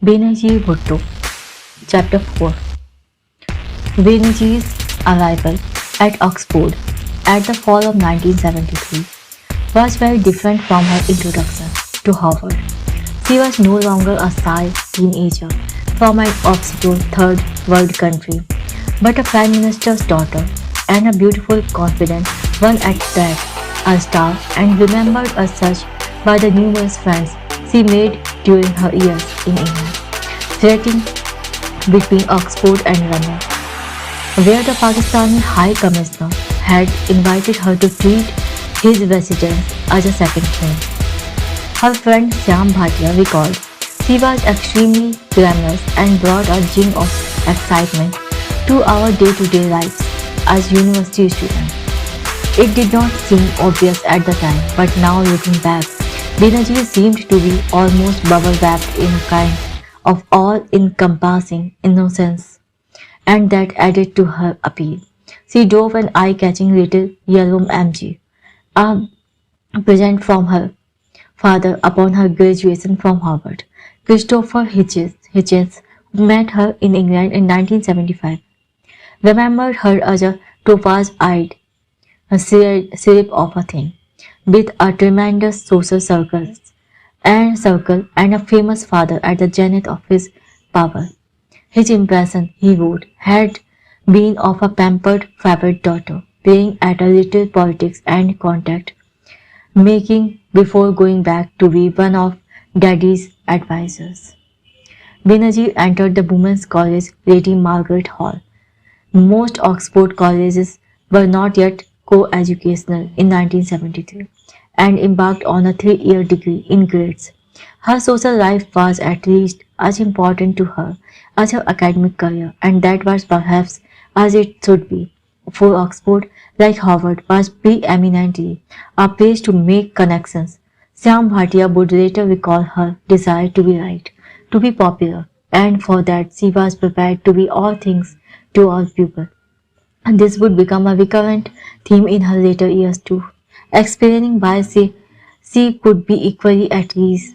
Benazir Bhutto. Chapter 4. Benazir's arrival at Oxford at the fall of 1973 was very different from her introduction to Harvard. She was no longer a shy teenager from an obscure third world country, but a prime minister's daughter and a beautiful, confident one at that, a star and remembered as such by the numerous friends she made during her years in England, flirting between Oxford and London, where the Pakistani High Commissioner had invited her to treat his residence as a second home. Her friend Syam Bhatia recalled, she was extremely glamorous and brought a zing of excitement to our day-to-day lives as university students. It did not seem obvious at the time, but now looking back, Benazir seemed to be almost bubble-wrapped in a kind of all-encompassing innocence, and that added to her appeal. She drove an eye-catching little yellow MG, a present from her father upon her graduation from Harvard. Christopher Hitchens, who met her in England in 1975, remembered her as a topaz-eyed syrup of a thing, with a tremendous social circle and a famous father at the zenith of his power. His impression, he wrote, had been of a pampered favorite daughter, playing at a little politics and contact making before going back to be one of Daddy's advisors. Benazir entered the Women's College Lady Margaret Hall. Most Oxford colleges were not yet co-educational in 1973 and embarked on a 3-year degree in grades. Her social life was at least as important to her as her academic career, and that was perhaps as it should be, for Oxford, like Harvard, was preeminently a place to make connections. Syam Bhatia would later recall her desire to be right, to be popular, and for that she was prepared to be all things to all people. And this would become a recurrent theme in her later years too, explaining why she could be equally at ease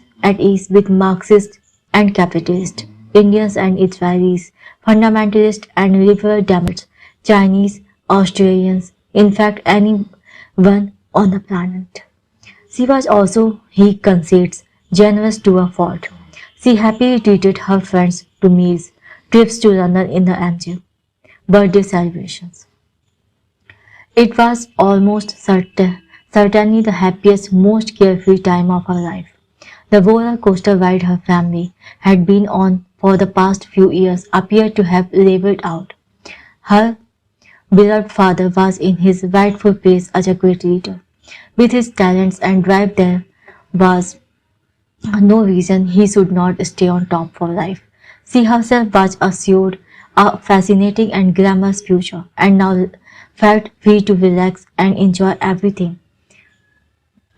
with Marxists and capitalists, Indians and Israelis, fundamentalists and liberal Democrats, Chinese, Australians, in fact anyone on the planet. She was also, he concedes, generous to a fault. She happily treated her friends to meals, trips to London in the MG, birthday celebrations. It was almost certainly the happiest, most carefree time of her life. The roller coaster ride her family had been on for the past few years appeared to have leveled out. Her beloved father was in his rightful place as a great leader. With his talents and drive, there was no reason he should not stay on top for life. She herself was assured a fascinating and glamorous future, and now felt free to relax and enjoy everything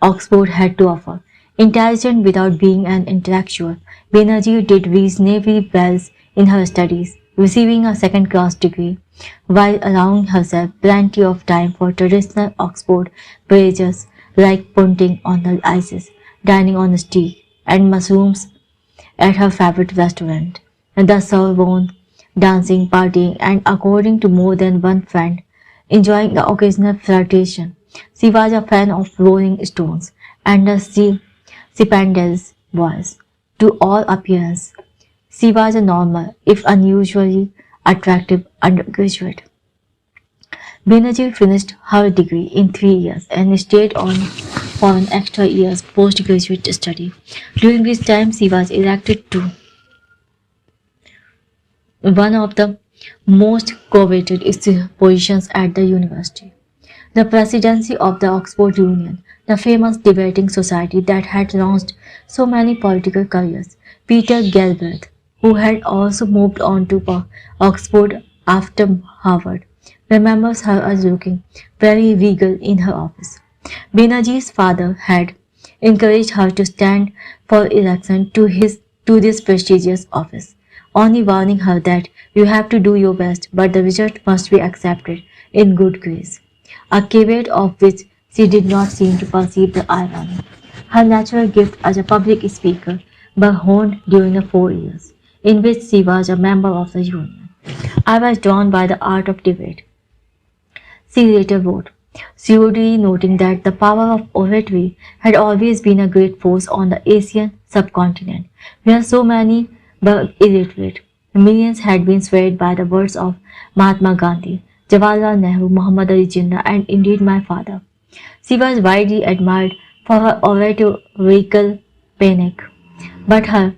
Oxford had to offer. Intelligent without being an intellectual, Benazir did reasonably well in her studies, receiving a second-class degree, while allowing herself plenty of time for traditional Oxford pleasures like punting on the ices, dining on steak and mushrooms at her favorite restaurant, the Sorbonne, dancing, partying, and according to more than one friend, enjoying the occasional flirtation. She was a fan of Rolling Stones and the Stipendales was, to all appearance, she was a normal, if unusually attractive undergraduate. Benazir finished her degree in 3 years and stayed on for an extra year's postgraduate study, during which time she was elected to one of the most coveted positions at the university, the presidency of the Oxford Union, the famous debating society that had launched so many political careers. Peter Galbraith, who had also moved on to Oxford after Harvard, remembers her as looking very regal in her office. Benazir's father had encouraged her to stand for election to this prestigious office, only warning her that you have to do your best, but the result must be accepted in good grace, a caveat of which she did not seem to perceive the irony. Her natural gift as a public speaker were honed during the 4 years. in which she was a member of the Union. I was drawn by the art of debate. She later wrote, seriously noting that the power of oratory had always been a great force on the Asian subcontinent, where so many were illiterate. Millions had been swayed by the words of Mahatma Gandhi, Jawaharlal Nehru, Muhammad Ali Jinnah, and indeed my father. She was widely admired for her oratorical panic, but her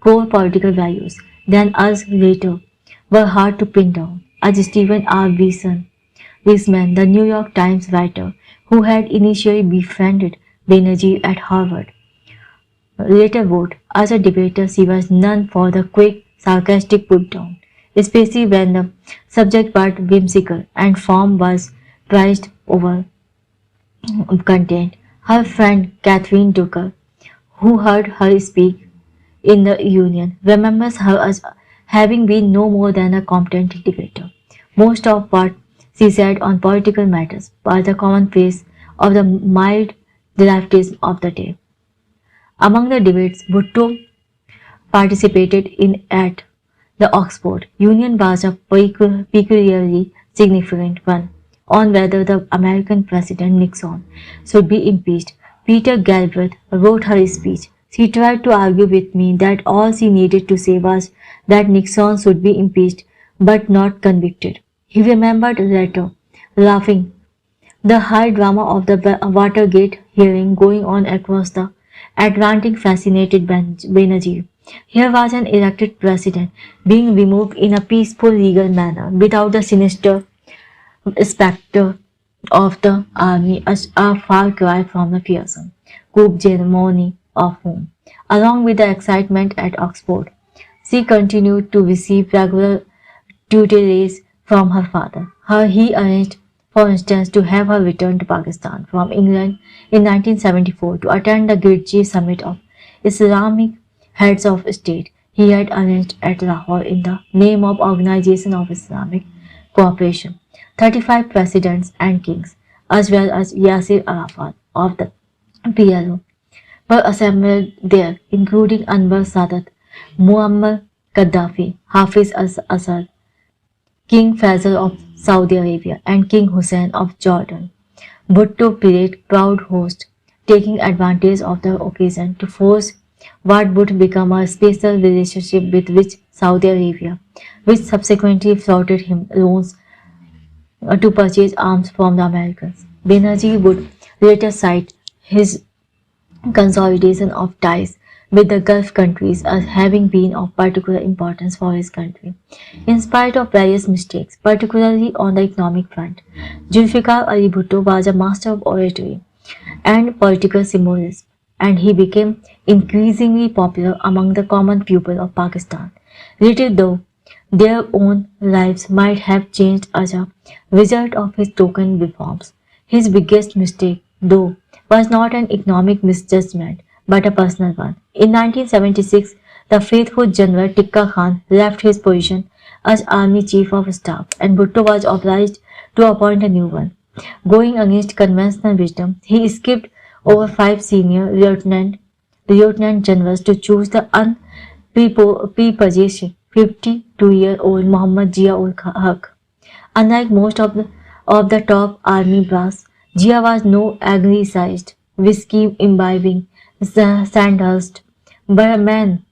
core political values, then as later, were hard to pin down, as Stephen R. Wiseman, the New York Times writer who had initially befriended Benazir at Harvard, later wrote, as a debater she was known for the quick, sarcastic put-down, especially when the subject was whimsical and form was prized over content. Her friend Catherine Ducker, who heard her speak in the Union, remembers her as having been no more than a competent debater. Most of what she said on political matters was the commonplace of the mild relativism of the day. Among the debates Bhutto participated in at the Oxford Union was a peculiarly significant one on whether the American President Nixon should be impeached. Peter Galbraith wrote her speech. She tried to argue with me that all she needed to say was that Nixon should be impeached but not convicted. He remembered later, laughing, the high drama of the Watergate hearing going on across the Atlantic fascinated Benazir. Here was an elected president being removed in a peaceful legal manner without the sinister spectre of the army, as a far cry from the fearsome coup ceremony of home. Along with the excitement at Oxford, she continued to receive regular tutelage from her father. He arranged, for instance, to have her return to Pakistan from England in 1974 to attend the Gidji summit of Islamic heads of state he had arranged at Lahore in the name of Organization of Islamic Cooperation. 35 presidents and kings, as well as Yasir Arafat of the PLO, were assembled there, including Anwar Sadat, Muammar Gaddafi, Hafiz al-Assad, King Faisal of Saudi Arabia, and King Hussein of Jordan. Bhutto played proud host, taking advantage of the occasion to force what would become a special relationship with Saudi Arabia, which subsequently floated him loans to purchase arms from the Americans. Benazir would later cite his consolidation of ties with the Gulf countries as having been of particular importance for his country. In spite of various mistakes, particularly on the economic front, Zulfikar Ali Bhutto was a master of oratory and political symbolism, and he became increasingly popular among the common people of Pakistan. Little though their own lives might have changed as a result of his token reforms, his biggest mistake, though, was not an economic misjudgment but a personal one. In 1976, the faithful General Tikka Khan left his position as Army Chief of Staff, and Bhutto was obliged to appoint a new one. Going against conventional wisdom, he skipped over 5 senior lieutenant generals to choose the unprepossessed 52-year-old Muhammad Ziaur Rahman. Unlike most of the top army brass, Zia was no anglicized, whiskey-imbibing Sandhurst man,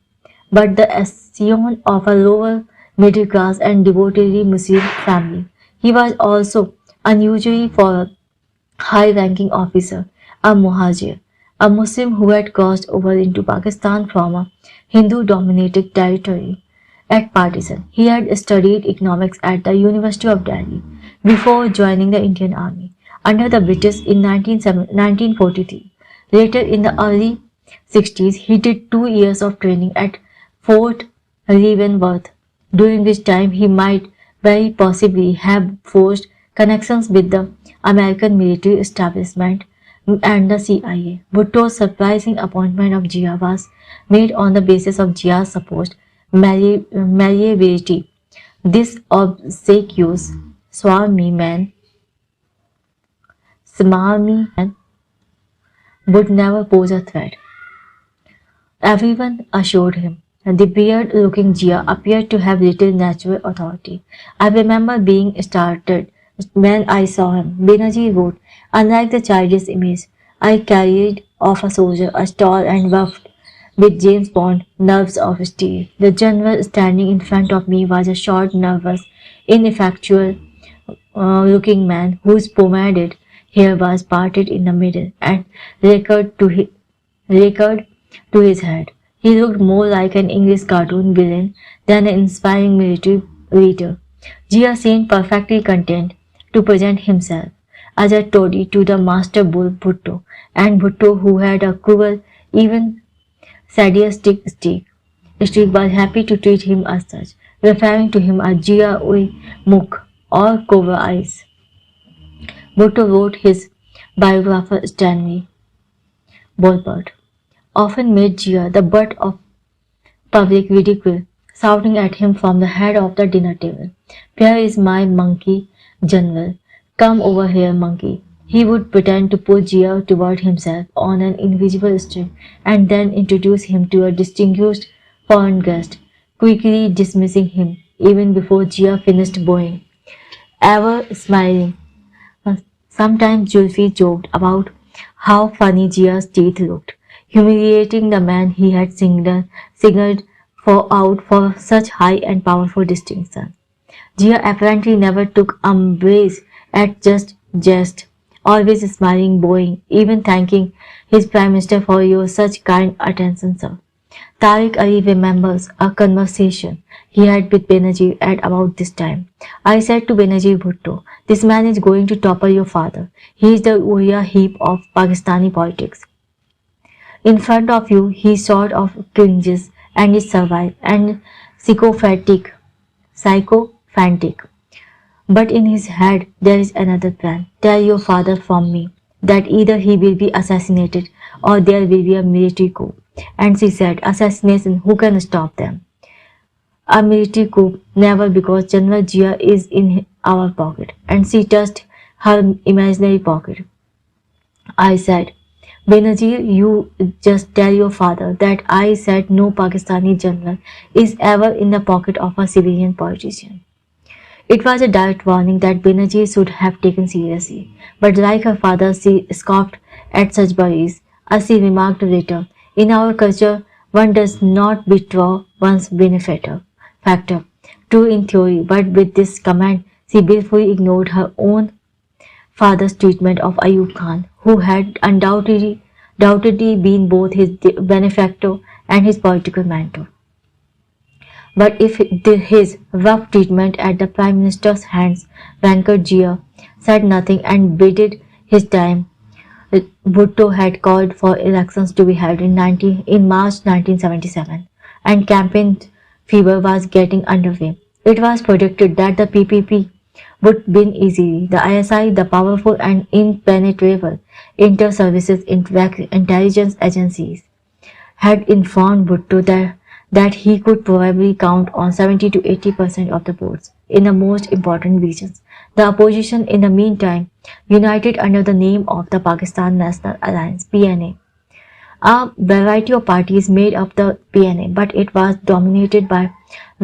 but the scion of a lower middle class and devotedly Muslim family. He was also unusually for a high-ranking officer, a muhajir, a Muslim who had crossed over into Pakistan from a Hindu-dominated territory. At partisan, he had studied economics at the University of Delhi before joining the Indian Army under the British in 1943. Later, in the early 60s, he did 2 years of training at Fort Leavenworth, during which time he might very possibly have forged connections with the American military establishment and the CIA. Bhutto's surprising appointment of Zia was made on the basis of Zia's supposed malleability. This obsequious smarmy man would never pose a threat. Everyone assured him The beard-looking Jia appeared to have little natural authority. I remember being startled when I saw him. Benazir wrote, unlike the childish image I carried of a soldier, as tall and buffed, with James Bond nerves of steel. The general standing in front of me was a short, nervous, ineffectual looking man whose pomaded hair was parted in the middle and raked to his head. He looked more like an English cartoon villain than an inspiring military leader. Jia seemed perfectly content to present himself as a toady to the master bull Bhutto, and Bhutto, who had a cruel, even sadistic streak, was happy to treat him as such, referring to him as Jia Ui Mukh or Cobra Eyes. Bhutto wrote his biographer Stanley Bolbert often made Jia the butt of public ridicule, shouting at him from the head of the dinner table, "Where is my monkey, General? Come over here, monkey." He would pretend to pull Jia toward himself on an invisible string and then introduce him to a distinguished foreign guest, quickly dismissing him even before Jia finished bowing. Ever smiling, sometimes Zulfi joked about how funny Jia's teeth looked, humiliating the man he had singled out for such high and powerful distinction. Jia apparently never took umbrage at jest, always smiling, bowing, even thanking his Prime Minister for your such kind attention, sir. Tariq Ali remembers a conversation he had with Benazir at about this time. I said to Benazir Bhutto, "This man is going to topple your father. He is the Uriah Heep of Pakistani politics. In front of you, he sort of cringes and is servile and sycophantic. But in his head, there is another plan. Tell your father from me that either he will be assassinated or there will be a military coup." And she said, "Assassination, who can stop them? A military coup, never, because General Jia is in our pocket." And she touched her imaginary pocket. I said, "Benazir, you just tell your father that I said no Pakistani general is ever in the pocket of a civilian politician." It was a direct warning that Benazir should have taken seriously, but like her father, she scoffed at such worries. As she remarked later, "In our culture, one does not withdraw one's benefactor. Factor. True in theory, but with this command, she willfully ignored her own father's treatment of Ayub Khan, who had undoubtedly been both his benefactor and his political mentor. But if his rough treatment at the Prime Minister's hands rankled, Jia said nothing and bided his time. Bhutto had called for elections to be held in March 1977, and campaign fever was getting underway. It was predicted that the PPP would win easily. The ISI, the powerful and impenetrable inter-services intelligence agencies, had informed Bhutto that he could probably count on 70 to 80% of the votes in the most important regions. The opposition, in the meantime, united under the name of the Pakistan National Alliance (PNA). A variety of parties made up the PNA, but it was dominated by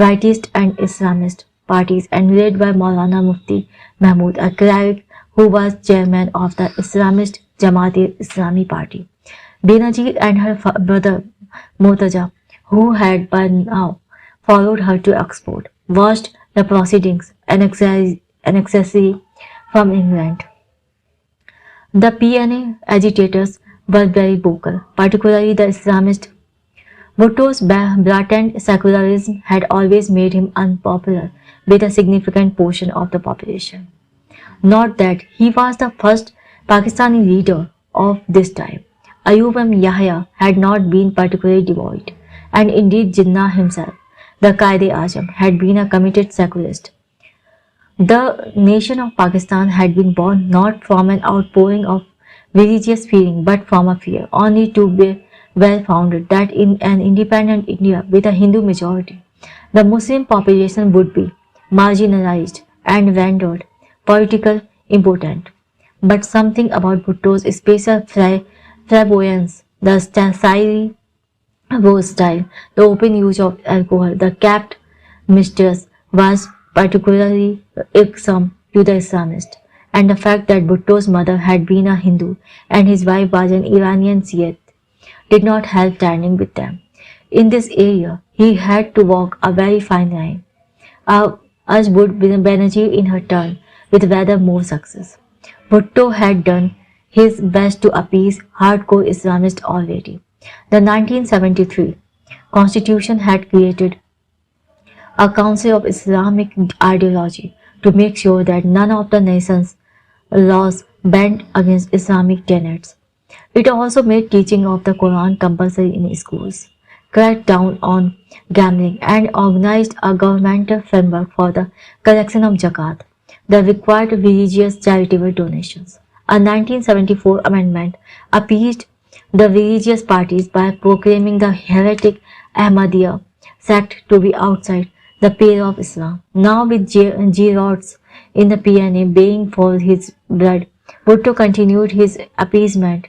rightist and Islamist parties and led by Maulana Mufti Mahmud, a cleric who was chairman of the Islamist Jamaat-e-Islami party. Benazir and her brother Murtaza, who had by now followed her to Oxford, watched the proceedings annexiously from England. The PNA agitators were very vocal, particularly the Islamist. Bhutto's blatant secularism had always made him unpopular with a significant portion of the population. Not that he was the first Pakistani leader of this time. Ayub Yahya had not been particularly devout, and indeed Jinnah himself, the Qaidi-Azam, had been a committed secularist. The nation of Pakistan had been born not from an outpouring of religious feeling but from a fear, only to be well founded, that in an independent India with a Hindu majority, the Muslim population would be marginalized and rendered political impotent. But something about Bhutto's special flamboyance, the War style, the open use of alcohol, the capped mistress was particularly irksome to the Islamists, and the fact that Bhutto's mother had been a Hindu and his wife was an Iranian Shiite did not help standing with them. In this area, he had to walk a very fine line, as would Benazir in her turn, with rather more success. Bhutto had done his best to appease hardcore Islamists already. The 1973 constitution had created a Council of Islamic Ideology to make sure that none of the nation's laws bent against Islamic tenets. It also made teaching of the Quran compulsory in schools, cracked down on gambling, and organized a governmental framework for the collection of zakat, the required religious charitable donations. A 1974 amendment appeased the religious parties by proclaiming the heretic Ahmadiyya sect to be outside the pale of Islam. Now with Girods in the PNA baying for his blood, Bhutto continued his appeasement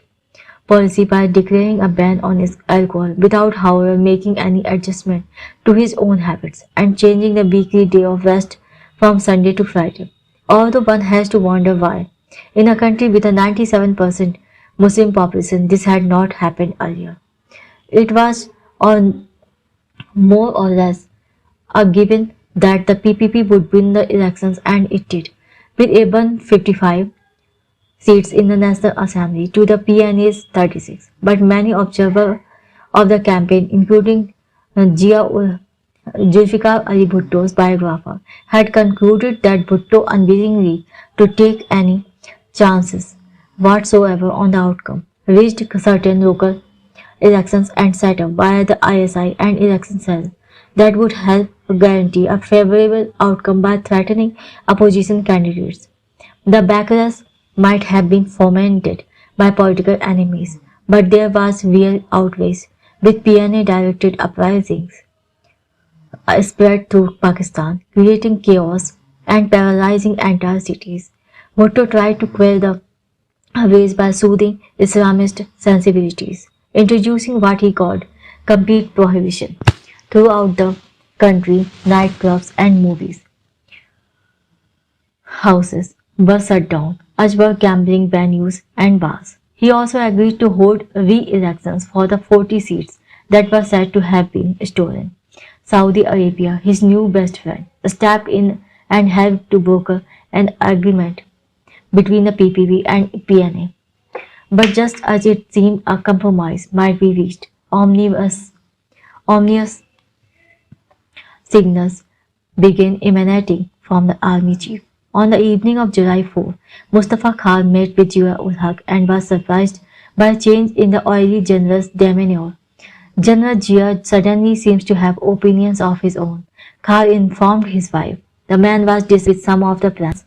policy by declaring a ban on alcohol without however making any adjustment to his own habits and changing the weekly day of rest from Sunday to Friday. Although one has to wonder why, in a country with a 97% Muslim population, this had not happened earlier. It was on more or less a given that the PPP would win the elections, and it did, with even 55 seats in the National Assembly to the PNA's 36. But many observers of the campaign, including Zulfikar Ali Bhutto's biographer, had concluded that Bhutto, unwillingly to take any chances whatsoever on the outcome, reached certain local elections and set up via the ISI and election cell that would help guarantee a favorable outcome by threatening opposition candidates. The backlash might have been fomented by political enemies, but there was real outrage, with PNA-directed uprisings spread through Pakistan, creating chaos and paralyzing entire cities. Bhutto tried to quell the waves by soothing Islamist sensibilities, introducing what he called complete prohibition throughout the country. Nightclubs and movies houses were shut down, as were gambling venues and bars. He also agreed to hold re-elections for the 40 seats that were said to have been stolen. Saudi Arabia, his new best friend, stepped in and helped to broker an agreement between the PPP and PNA. But just as it seemed a compromise might be reached, ominous signals began emanating from the army chief. On the evening of July 4, Mustafa Khan met with Ziaur Rahman and was surprised by a change in the oily general's demeanor. General Ziaur suddenly seems to have opinions of his own. Khan informed his wife. The man was disapproved with some of the plans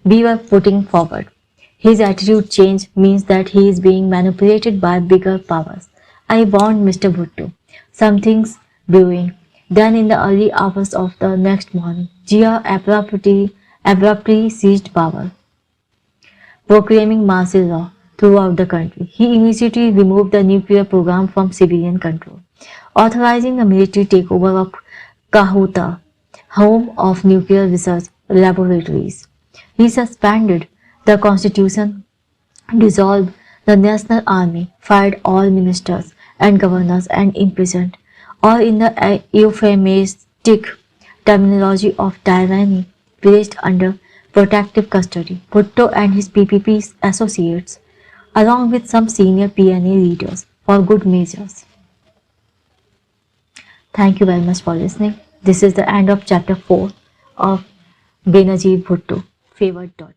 we were putting forward. His attitude change means that he is being manipulated by bigger powers. I warned Mr. Bhutto. Something's brewing. Then in the early hours of the next morning, Ziaur abruptly seized power, proclaiming martial law throughout the country. He immediately removed the nuclear program from civilian control, authorizing the military takeover of Kahuta, home of nuclear research laboratories. He suspended the constitution, dissolved the national army, fired all ministers and governors, and imprisoned, all in the euphemistic terminology of tyranny, placed under protective custody. Bhutto and his PPP associates, along with some senior PNA leaders, for good measures. Thank you very much for listening. This is the end of chapter 4 of Benazir Bhutto, Favored Daughter.